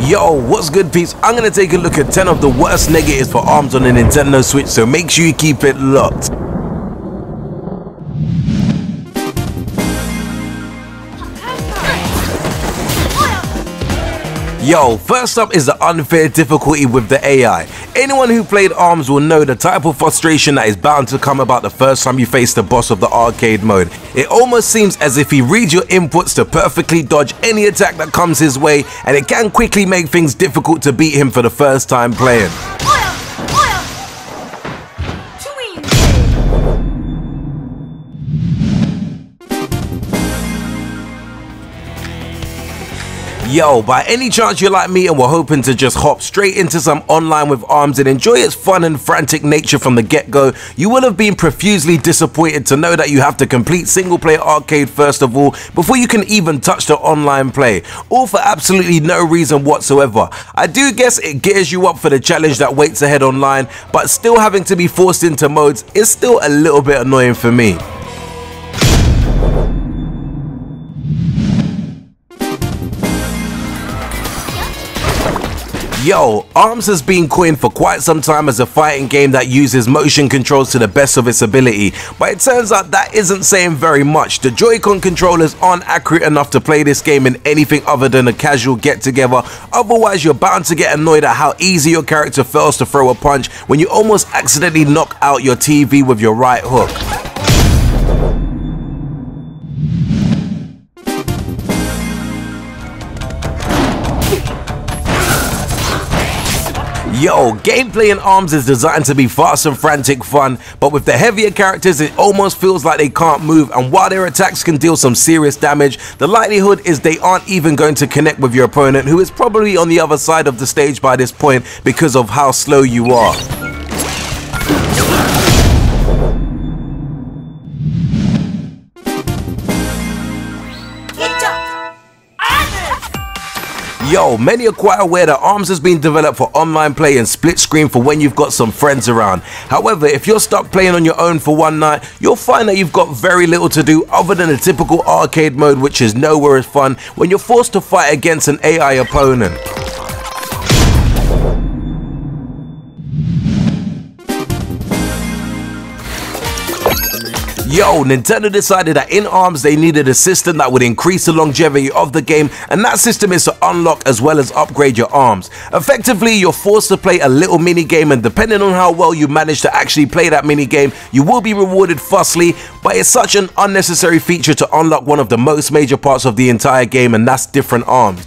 Yo, what's good peeps? I'm gonna take a look at 10 of the worst negatives for ARMS on the Nintendo Switch, so make sure you keep it locked. Yo, first up is the unfair difficulty with the AI. Anyone who played ARMS will know the type of frustration that is bound to come about the first time you face the boss of the arcade mode. It almost seems as if he reads your inputs to perfectly dodge any attack that comes his way, and it can quickly make things difficult to beat him for the first time playing. Yo, by any chance you're like me and were hoping to just hop straight into some online with ARMS and enjoy its fun and frantic nature from the get-go, you will have been profusely disappointed to know that you have to complete single-player arcade first of all before you can even touch the online play, all for absolutely no reason whatsoever. I do guess it gears you up for the challenge that waits ahead online, but still having to be forced into modes is still a little bit annoying for me. Yo, ARMS has been coined for quite some time as a fighting game that uses motion controls to the best of its ability, but it turns out that isn't saying very much. The Joy-Con controllers aren't accurate enough to play this game in anything other than a casual get-together, otherwise you're bound to get annoyed at how easy your character fails to throw a punch when you almost accidentally knock out your TV with your right hook. Yo, gameplay in ARMS is designed to be fast and frantic fun, but with the heavier characters it almost feels like they can't move, and while their attacks can deal some serious damage, the likelihood is they aren't even going to connect with your opponent, who is probably on the other side of the stage by this point because of how slow you are. Yo, many are quite aware that ARMS has been developed for online play and split screen for when you've got some friends around. However, if you're stuck playing on your own for one night, you'll find that you've got very little to do other than a typical arcade mode, which is nowhere as fun when you're forced to fight against an AI opponent. Yo, Nintendo decided that in ARMS they needed a system that would increase the longevity of the game, and that system is to unlock as well as upgrade your arms. Effectively, you're forced to play a little mini game, and depending on how well you manage to actually play that mini game, you will be rewarded fussily, but it's such an unnecessary feature to unlock one of the most major parts of the entire game, and that's different arms.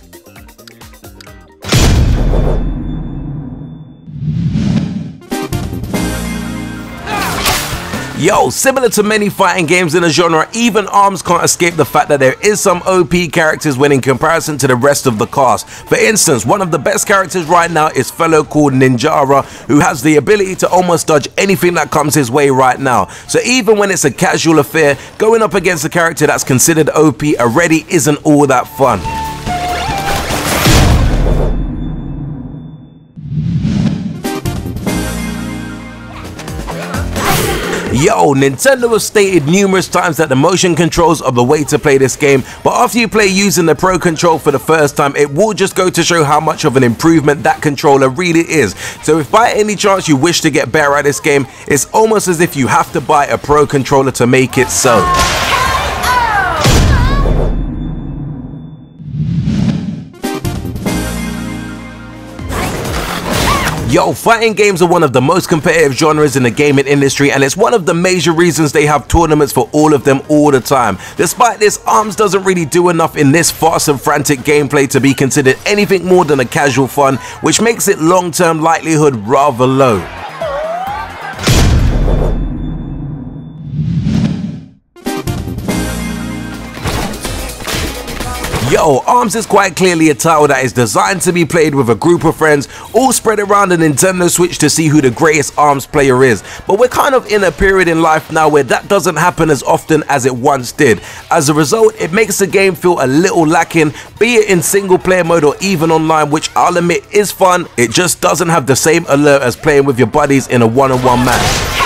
Yo, similar to many fighting games in the genre, even ARMS can't escape the fact that there is some OP characters when in comparison to the rest of the cast. For instance, one of the best characters right now is fellow called Ninjara, who has the ability to almost dodge anything that comes his way right now. So even when it's a casual affair, going up against a character that's considered OP already isn't all that fun. Yo, Nintendo has stated numerous times that the motion controls are the way to play this game, but after you play using the Pro Control for the first time, it will just go to show how much of an improvement that controller really is. So if by any chance you wish to get better at this game, it's almost as if you have to buy a Pro Controller to make it so. Yo, fighting games are one of the most competitive genres in the gaming industry, and it's one of the major reasons they have tournaments for all of them all the time. Despite this, ARMS doesn't really do enough in this fast and frantic gameplay to be considered anything more than a casual fun, which makes its long-term likelihood rather low. Yo, ARMS is quite clearly a title that is designed to be played with a group of friends, all spread around the Nintendo Switch to see who the greatest ARMS player is. But we're kind of in a period in life now where that doesn't happen as often as it once did. As a result, it makes the game feel a little lacking, be it in single player mode or even online, which I'll admit is fun. It just doesn't have the same allure as playing with your buddies in a one-on-one match.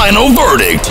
Final verdict.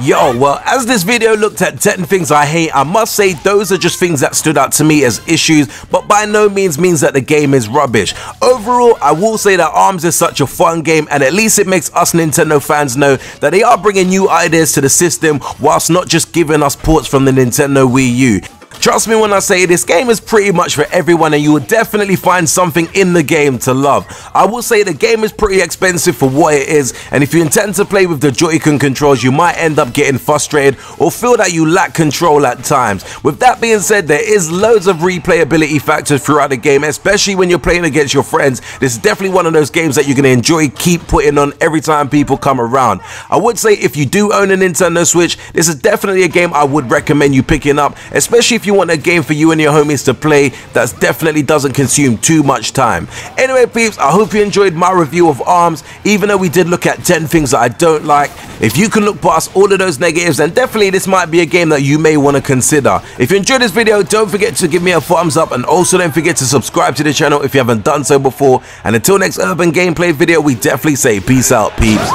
Yo, well, as this video looked at 10 things I hate, I must say those are just things that stood out to me as issues, but by no means that the game is rubbish. Overall, I will say that ARMS is such a fun game, and at least it makes us Nintendo fans know that they are bringing new ideas to the system whilst not just giving us ports from the Nintendo Wii U. Trust me when I say this game is pretty much for everyone, and you will definitely find something in the game to love. I will say the game is pretty expensive for what it is, and if you intend to play with the Joy-Con controls, you might end up getting frustrated or feel that you lack control at times. With that being said, there is loads of replayability factors throughout the game, especially when you're playing against your friends. This is definitely one of those games that you're going to enjoy keep putting on every time people come around. I would say if you do own a Nintendo Switch, this is definitely a game I would recommend you picking up, especially if you want a game for you and your homies to play that definitely doesn't consume too much time. Anyway peeps, I hope you enjoyed my review of ARMS, even though we did look at 10 things that I don't like. If you can look past all of those negatives, then definitely this might be a game that you may want to consider. If you enjoyed this video, don't forget to give me a thumbs up, and also don't forget to subscribe to the channel if you haven't done so before. And until next urban gameplay video, we definitely say peace out peeps.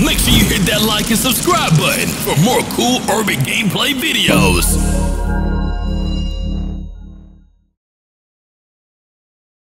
Make sure you hit that like and subscribe button for more cool urban gameplay videos.